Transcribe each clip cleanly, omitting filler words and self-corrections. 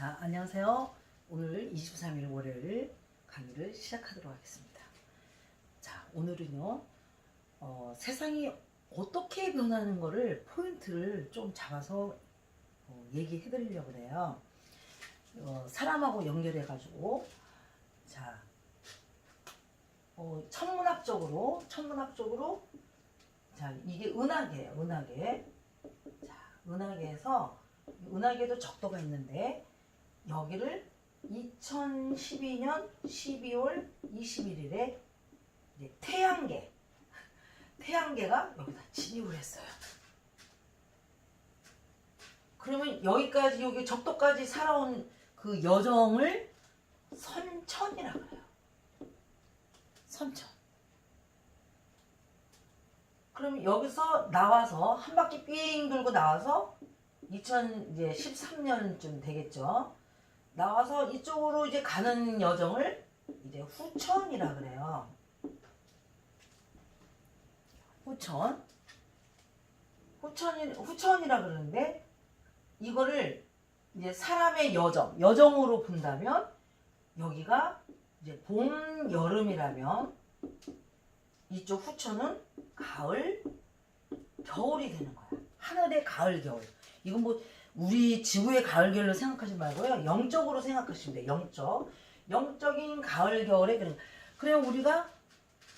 자, 안녕하세요. 오늘 23일 월요일 강의를 시작하도록 하겠습니다. 자, 오늘은요, 세상이 어떻게 변하는 거를 포인트를 좀 잡아서 얘기해 드리려고 해요. 사람하고 연결해 가지고, 자, 천문학적으로, 자, 이게 은하계예요, 은하계. 자, 은하계에서, 은하계도 적도가 있는데, 여기를 2012년 12월 21일에 이제 태양계가 여기다 진입을 했어요. 그러면 여기까지, 여기 적도까지 살아온 그 여정을 선천이라고 해요. 선천. 그럼 여기서 나와서 한 바퀴 삥 돌고 나와서 2013년쯤 되겠죠. 나와서 이쪽으로 이제 가는 여정을 이제 후천이라 그래요. 후천이라 그러는데, 이거를 이제 사람의 여정으로 본다면, 여기가 이제 봄, 여름이라면, 이쪽 후천은 가을, 겨울이 되는 거야. 하늘의 가을, 겨울. 이건 뭐 우리 지구의 가을, 겨울로 생각하지 말고요. 영적으로 생각하시면 돼요. 영적인 가을, 겨울에 그냥 우리가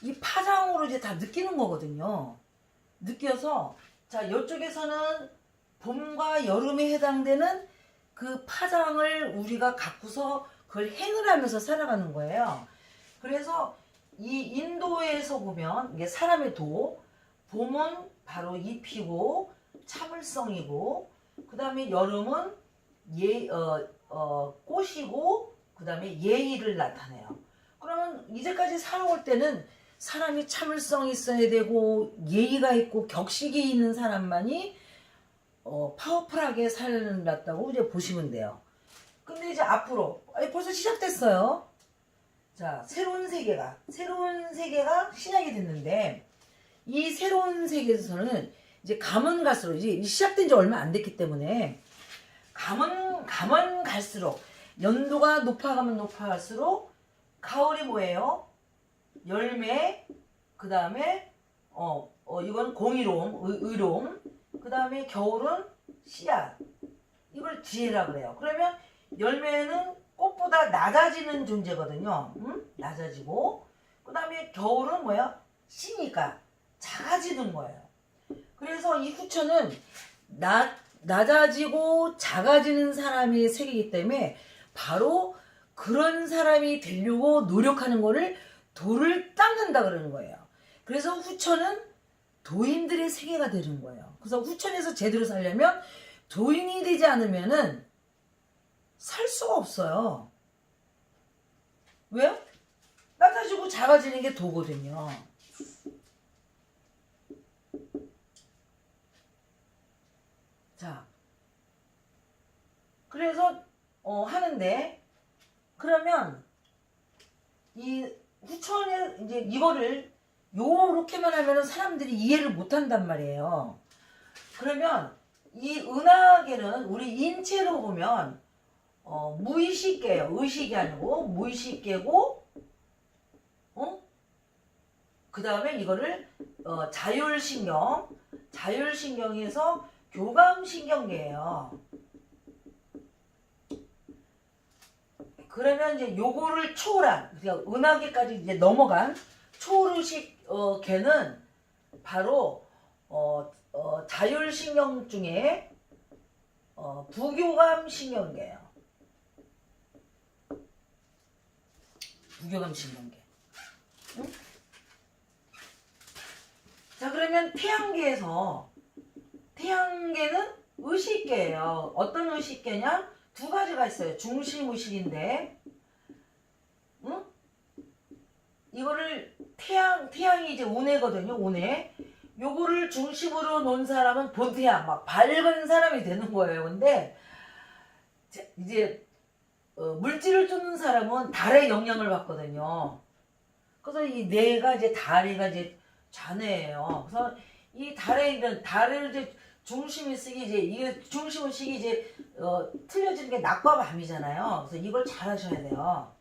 이 파장으로 이제 다 느끼는 거거든요. 느껴서, 자, 이쪽에서는 봄과 여름에 해당되는 그 파장을 우리가 갖고서 그걸 행을 하면서 살아가는 거예요. 그래서 이 인도에서 보면, 이게 사람의 봄은 바로 잎이고 참을성이고, 그 다음에 여름은 꽃이고, 그 다음에 예의를 나타내요. 그러면 이제까지 살아올 때는 사람이 참을성이 있어야 되고 예의가 있고 격식이 있는 사람만이 파워풀하게 살았다고 이제 보시면 돼요. 근데 이제 앞으로 벌써 시작됐어요. 자, 새로운 세계가 시작이 됐는데, 이 새로운 세계에서는 이제 가면 갈수록, 이제 시작된 지 얼마 안 됐기 때문에 가면 갈수록, 연도가 높아가면 높아갈수록 가을이 뭐예요? 열매, 그 다음에 이건 공의로움, 의로움, 그 다음에 겨울은 씨앗. 이걸 지혜라 그래요. 그러면 열매는 꽃보다 낮아지는 존재거든요. 낮아지고, 그 다음에 겨울은 뭐야? 씨니까 작아지는 거예요. 그래서 이 후천은 낮아지고 작아지는 사람이 세계이기 때문에 바로 그런 사람이 되려고 노력하는 거를 도를 닦는다 그러는 거예요. 그래서 후천은 도인들의 세계가 되는 거예요. 그래서 후천에서 제대로 살려면 도인이 되지 않으면은 살 수가 없어요. 왜요? 낮아지고 작아지는 게 도거든요. 자, 그래서 하는데, 그러면 이 후천에 이제 이거를 요렇게만 하면은 사람들이 이해를 못 한단 말이에요. 그러면 이 은하계는 우리 인체로 보면 무의식계예요. 의식이 아니고 무의식계고, 그 다음에 이거를 자율신경에서 교감신경계예요. 그러면 이제 요거를 초월한, 그러니까 은하계까지 이제 넘어간 초월의식 계는 바로 자율신경 중에 부교감신경계예요. 부교감신경계. 응? 자, 그러면 태양계는 의식계예요. 어떤 의식계냐? 두 가지가 있어요. 중심의식인데, 응? 이거를 태양이 이제 운해거든요. 운해. 요거를 중심으로 놓은 사람은 본태양, 막 밝은 사람이 되는 거예요. 근데 이제 물질을 쫓는 사람은 달의 영향을 받거든요. 그래서 이 뇌가 이제 다리가 이제 좌뇌예요. 그래서 이 달을 이제 중심이 쓰기 이제 이게 중심을 쓰기 이제 틀려지는 게 낮과 밤이잖아요. 그래서 이걸 잘 하셔야 돼요.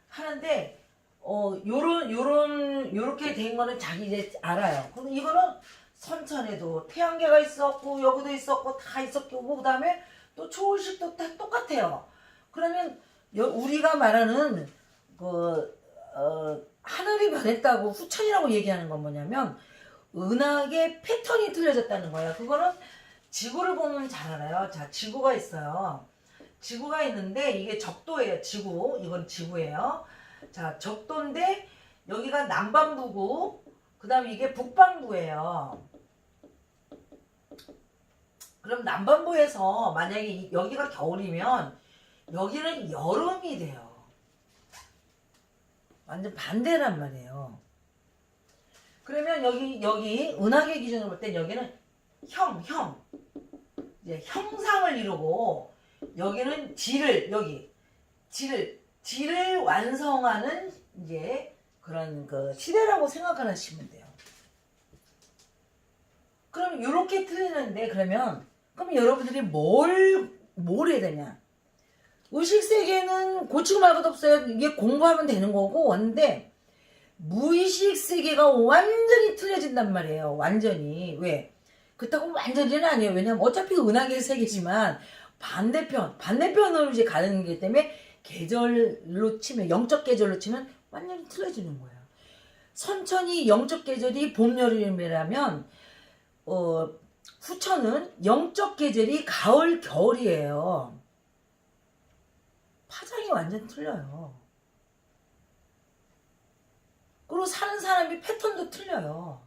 하는데 요렇게 된 거는 자기 이제 알아요. 근데 이거는 선천에도 태양계가 있었고 여기도 있었고 다 있었고 그다음에 또 초월식도 다 똑같아요. 그러면 우리가 말하는 하늘이 변했다고 후천이라고 얘기하는 건 뭐냐면 은하계 패턴이 틀려졌다는 거예요. 그거는 지구를 보면 잘 알아요. 자, 지구가 있어요. 지구가 있는데 이게 적도예요. 지구. 이건 지구예요. 자, 적도인데 여기가 남반부고 그다음에 이게 북반부예요. 그럼 남반부에서 만약에 여기가 겨울이면 여기는 여름이 돼요. 완전 반대란 말이에요. 그러면 여기 은하계 기준으로 볼 땐 여기는 이제 형상을 이루고 여기는 질을 완성하는 이제 그런 그 시대라고 생각하시면 돼요. 그럼 이렇게 틀리는데 그럼 여러분들이 뭘 해야 되냐? 의식세계는 고치고 말 것도 없어요. 이게 공부하면 되는 거고 근데 무의식 세계가 완전히 틀려진단 말이에요. 완전히. 왜? 그렇다고 완전히는 아니에요. 왜냐면 어차피 은하계 세계지만 반대편으로 이제 가는 게 때문에 계절로 치면 영적 계절로 치면 완전히 틀려지는 거예요. 선천이 영적 계절이 봄, 여름이라면 후천은 영적 계절이 가을, 겨울이에요. 파장이 완전 틀려요. 그리고 사는 사람이 패턴도 틀려요.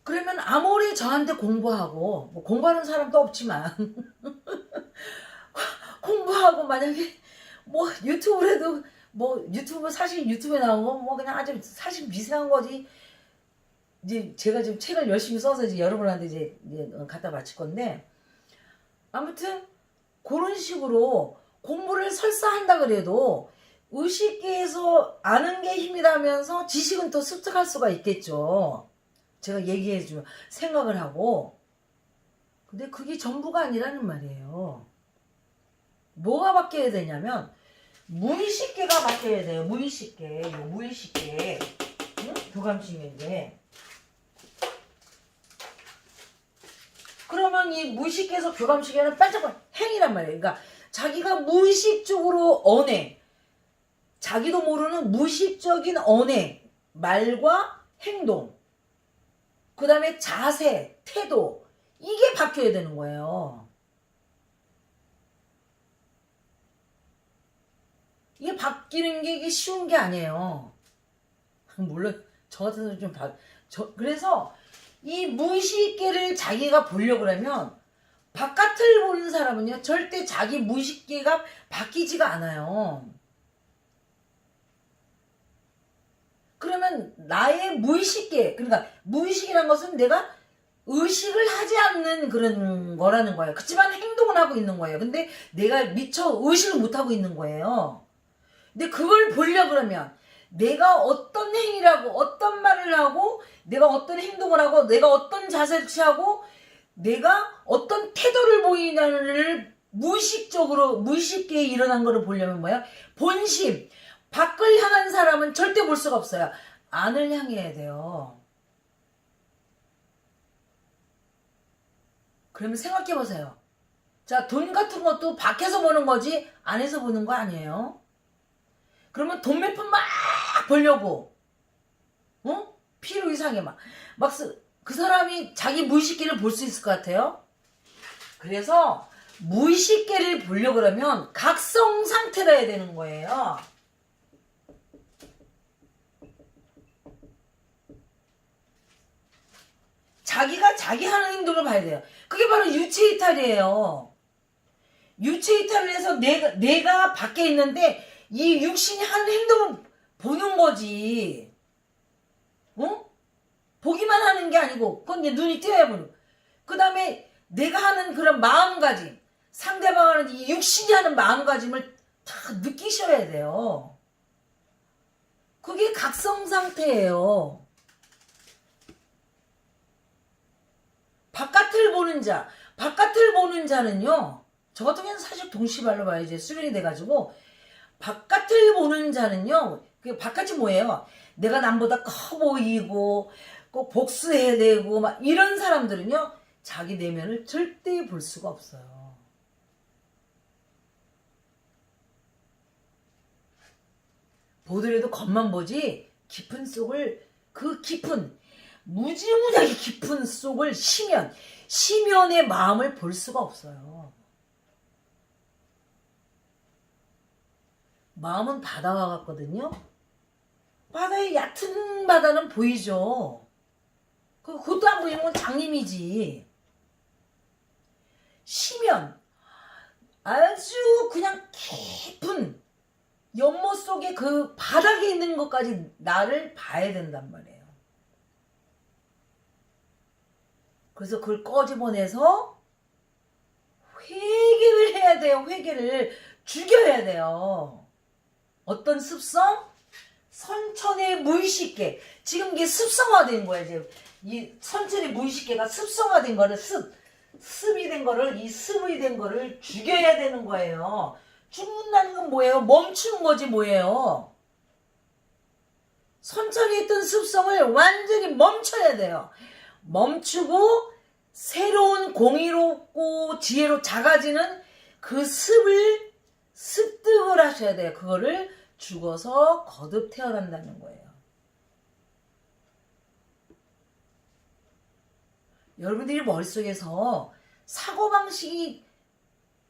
그러면 아무리 저한테 공부하고 뭐 공부하는 사람도 없지만 공부하고 만약에 뭐 유튜브를 해도 뭐 사실 유튜브에 나온 거 뭐 그냥 아주 사실 미세한 거지. 이제 제가 지금 책을 열심히 써서 이제 여러분한테 이제 갖다 바칠 건데 아무튼 그런 식으로 공부를 설사 한다 그래도 의식계에서 아는 게 힘이라면서 지식은 또 습득할 수가 있겠죠. 제가 얘기해주면 생각을 하고 근데 그게 전부가 아니라는 말이에요. 뭐가 바뀌어야 되냐면 무의식계가 바뀌어야 돼요. 무의식계. 응? 교감식인데 그러면 이 무의식계에서 교감식에는 반짝반짝 행이란 말이에요. 그러니까 자기가 무의식적으로 언행, 자기도 모르는 무의식적인 언행, 말과 행동, 그 다음에 자세, 태도 이게 바뀌어야 되는 거예요. 이게 바뀌는 게 이게 쉬운 게 아니에요. 물론 저 같은 좀 그래서 이 무의식계를 자기가 보려고 그러면 바깥을 보는 사람은요 절대 자기 무의식계가 바뀌지가 않아요. 그러면 나의 무의식계, 그러니까 무의식이란 것은 내가 의식을 하지 않는 그런 거라는 거예요. 그렇지만 행동은 하고 있는 거예요. 근데 내가 미처 의식을 못 하고 있는 거예요. 근데 그걸 보려고 그러면 내가 어떤 행위를 하고 어떤 말을 하고 내가 어떤 행동을 하고 내가 어떤 자세를 취하고 내가 어떤 태도를 보이냐를 무의식계에 일어난 거를 보려면 뭐야? 본심. 밖을 향한 사람은 절대 볼 수가 없어요. 안을 향해야 돼요. 그러면 생각해 보세요. 자, 돈 같은 것도 밖에서 보는 거지 안에서 보는 거 아니에요. 그러면 돈 몇 푼 막 벌려고 필요 이상하게 그 사람이 자기 무의식계를 볼 수 있을 것 같아요. 그래서 무의식계를 보려고 그러면 각성 상태라 해야 되는 거예요. 자기가 자기 하는 행동을 봐야 돼요. 그게 바로 유체이탈이에요. 유체이탈을 해서 내가 밖에 있는데 이 육신이 하는 행동을 보는 거지. 보기만 하는 게 아니고 그건 이제 눈이 띄어야 보는. 그 다음에 내가 하는 그런 마음가짐, 상대방 하는 이 육신이 하는 마음가짐을 다 느끼셔야 돼요. 그게 각성 상태예요. 바깥을 보는 자, 바깥을 보는 자는요, 저 같은 경우는 사실 동시발로 봐야지 수련이 돼가지고, 바깥을 보는 자는요, 그 바깥이 뭐예요? 내가 남보다 커 보이고, 꼭 복수해야 되고, 막 이런 사람들은요, 자기 내면을 절대 볼 수가 없어요. 보더라도 겉만 보지, 깊은 속을, 그 깊은, 무지무지하게 깊은 속을 시면의 마음을 볼 수가 없어요. 마음은 바다와 같거든요. 바다의 얕은 바다는 보이죠. 그것도 안 보이는 건 장님이지. 시면 아주 그냥 깊은 연못 속에 그 바닥에 있는 것까지 나를 봐야 된단 말이에요. 그래서 그걸 꺼집어내서 회개를 해야 돼요. 회개를 죽여야 돼요. 어떤 습성? 선천의 무의식계. 지금 이게 습성화된 거야. 이제 이 선천의 무의식계가 습성화된 거를 습이 된 거를, 이 습이 된 거를 죽여야 되는 거예요. 죽는다는 건 뭐예요? 멈추는 거지 뭐예요? 선천에 있던 습성을 완전히 멈춰야 돼요. 멈추고 새로운 공의롭고 지혜로 작아지는 그 습득을 하셔야 돼요. 그거를 죽어서 거듭 태어난다는 거예요. 여러분들이 머릿속에서 사고방식이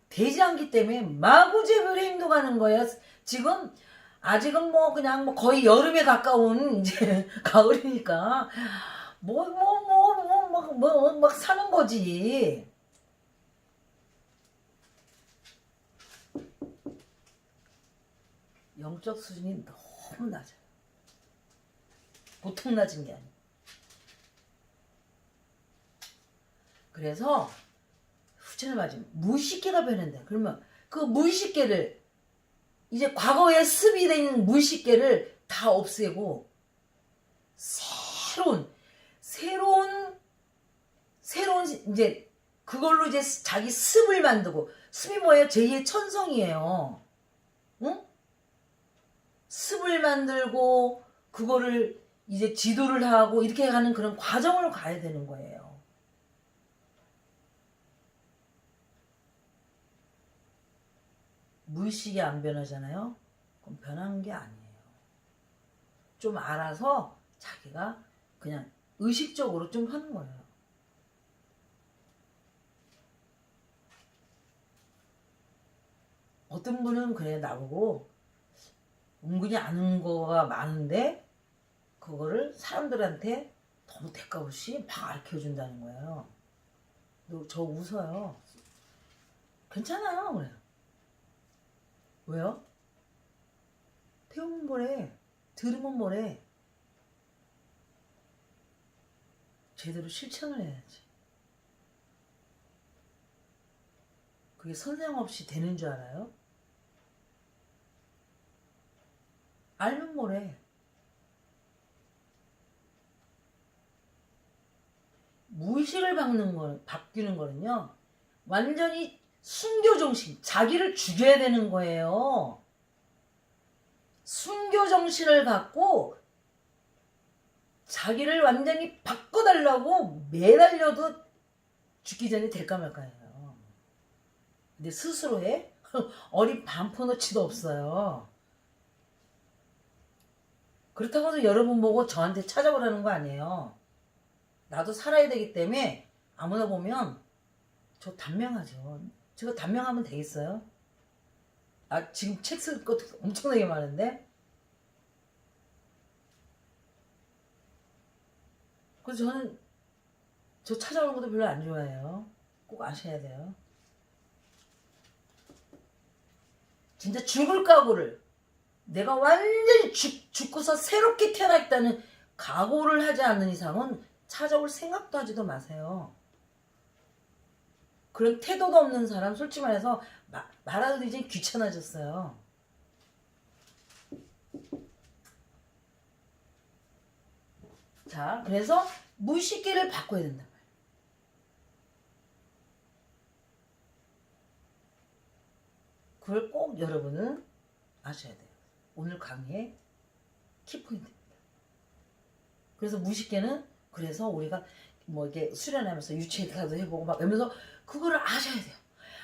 되지 않기 때문에 마구잡이로 행동하는 거예요. 지금 아직은 뭐 그냥 뭐 거의 여름에 가까운 이제 가을이니까 막 사는 거지. 영적 수준이 너무 낮아요. 보통 낮은 게 아니에요. 그래서 후천을 맞으면 무의식계가 변한다. 그러면 그 무의식계를 이제 과거에 습이 된 무의식계를 다 없애고 새로운 이제 그걸로 이제 자기 습을 만들고, 습이 뭐예요? 제2의 천성이에요. 응? 습을 만들고 그거를 이제 지도를 하고 이렇게 가는 그런 과정을 가야 되는 거예요. 무의식이 안 변하잖아요. 그럼 변한 게 아니에요. 좀 알아서 자기가 그냥 의식적으로 좀 하는 거예요. 어떤 분은 그래 나보고 은근히 아는 거가 많은데 그거를 사람들한테 너무 대가 없이 막 가르쳐준다는 거예요. 저 웃어요. 괜찮아요. 그래요. 왜요? 태우면 뭐래, 들으면 뭐래. 제대로 실천을 해야지. 그게 선생 없이 되는 줄 알아요? 알면 뭐래. 무의식을 바뀌는 거는요, 완전히 순교정신, 자기를 죽여야 되는 거예요. 순교정신을 갖고 자기를 완전히 바꿔달라고 매달려도 죽기 전에 될까 말까예요. 근데 스스로 해? 어린 반포너치도 없어요. 그렇다고 해서 여러분 보고 저한테 찾아보라는 거 아니에요. 나도 살아야 되기 때문에 아무나 보면 저 단명하죠. 제가 단명하면 되겠어요? 지금 책 쓸 것도 엄청나게 많은데. 그래서 저는 저 찾아오는 것도 별로 안 좋아해요. 꼭 아셔야 돼요. 진짜 죽을 각오를, 내가 완전히 죽고서 새롭게 태어났다는 각오를 하지 않는 이상은 찾아올 생각도 하지도 마세요. 그런 태도도 없는 사람, 솔직히 말해서 말하기도 이제 귀찮아졌어요. 자, 그래서 무의식계를 바꿔야 된단 말이에요. 그걸 꼭 여러분은 아셔야 돼요. 오늘 강의의 키포인트입니다. 그래서 무의식계는 그래서 우리가 뭐 이렇게 수련하면서 유체이사도 해보고 막 이러면서 그거를 아셔야 돼요.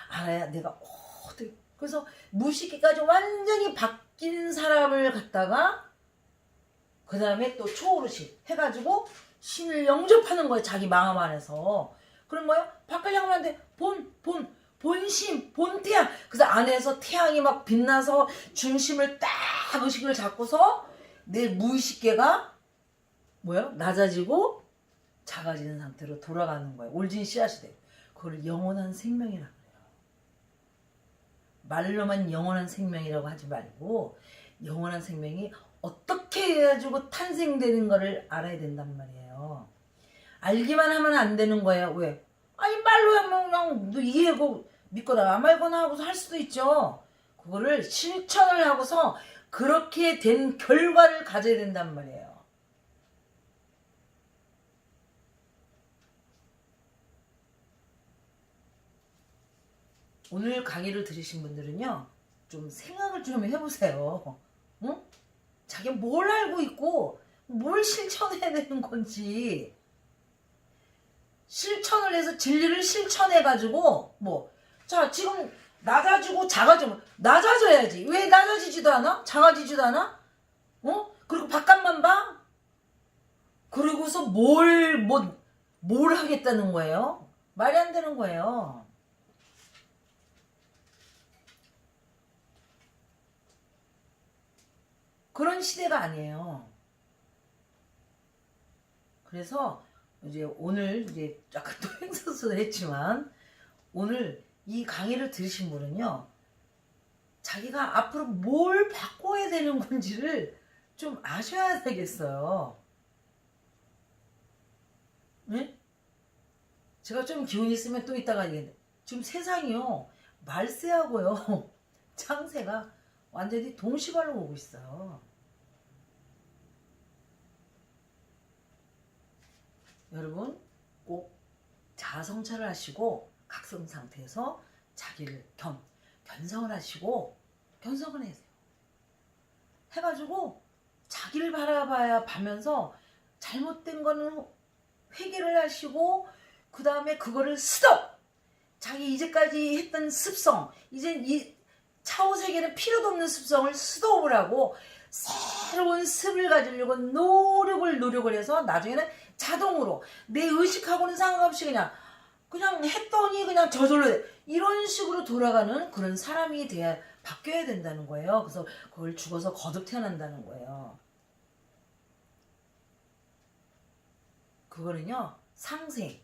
알아야 내가 어떻게 그래서 무의식계까지 완전히 바뀐 사람을 갖다가 그 다음에 또 초월의식 해가지고 신을 영접하는 거예요. 자기 마음 안에서. 그런 거예요. 바꾸려고 하는데 본심, 본태양. 그래서 안에서 태양이 막 빛나서 중심을 딱 의식을 잡고서 내 무의식계가 뭐예요? 낮아지고 작아지는 상태로 돌아가는 거예요. 올진 씨앗이 돼요. 그걸 영원한 생명이라고 그래요. 말로만 영원한 생명이라고 하지 말고 영원한 생명이 어떻게 해가지고 탄생되는 거를 알아야 된단 말이에요. 알기만 하면 안 되는 거예요. 왜? 아니 말로 하면 그냥 너 이해하고 믿거나 안 말거나 하고서 할 수도 있죠. 그거를 실천을 하고서 그렇게 된 결과를 가져야 된단 말이에요. 오늘 강의를 들으신 분들은요, 좀 생각을 좀 해보세요. 응? 자기가 뭘 알고 있고 뭘 실천해야 되는 건지. 실천을 해서 진리를 실천해가지고 자 지금 낮아지고 작아지면 낮아져야지. 왜 낮아지지도 않아? 작아지지도 않아? 그리고 바깥만 봐? 그러고서 뭘 하겠다는 거예요? 말이 안 되는 거예요. 그런 시대가 아니에요. 그래서 이제 오늘 이제 약간 또 횡설수설 했지만 오늘 이 강의를 들으신 분은요, 자기가 앞으로 뭘 바꿔야 되는 건지를 좀 아셔야 되겠어요. 네? 제가 좀 기운이 있으면 또 이따가 얘기했는데 지금 세상이요, 말세하고요 창세가 완전히 동시발로 오고 있어요. 여러분 꼭 자아성찰을 하시고 각성 상태에서 자기를 견성을 하시고 견성을 해야 돼요. 해가지고 자기를 바라봐야 봐면서 잘못된 거는 회개를 하시고 그 다음에 그거를 스톱! 자기 이제까지 했던 습성, 이제 이 차후 세계는 필요도 없는 습성을 스톱을 하고 새로운 습을 가지려고 노력을 해서 나중에는 자동으로 내 의식하고는 상관없이 그냥 했더니 그냥 저절로 이런 식으로 돌아가는 그런 사람이 바뀌어야 된다는 거예요. 그래서 그걸 죽어서 거듭 태어난다는 거예요. 그거는요, 상생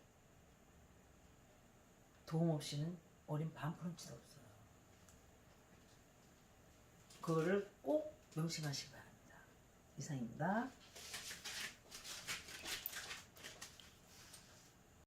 도움 없이는 어린 반프런치도 없어요. 그거를 꼭 명심하시기 바랍니다. 이상입니다.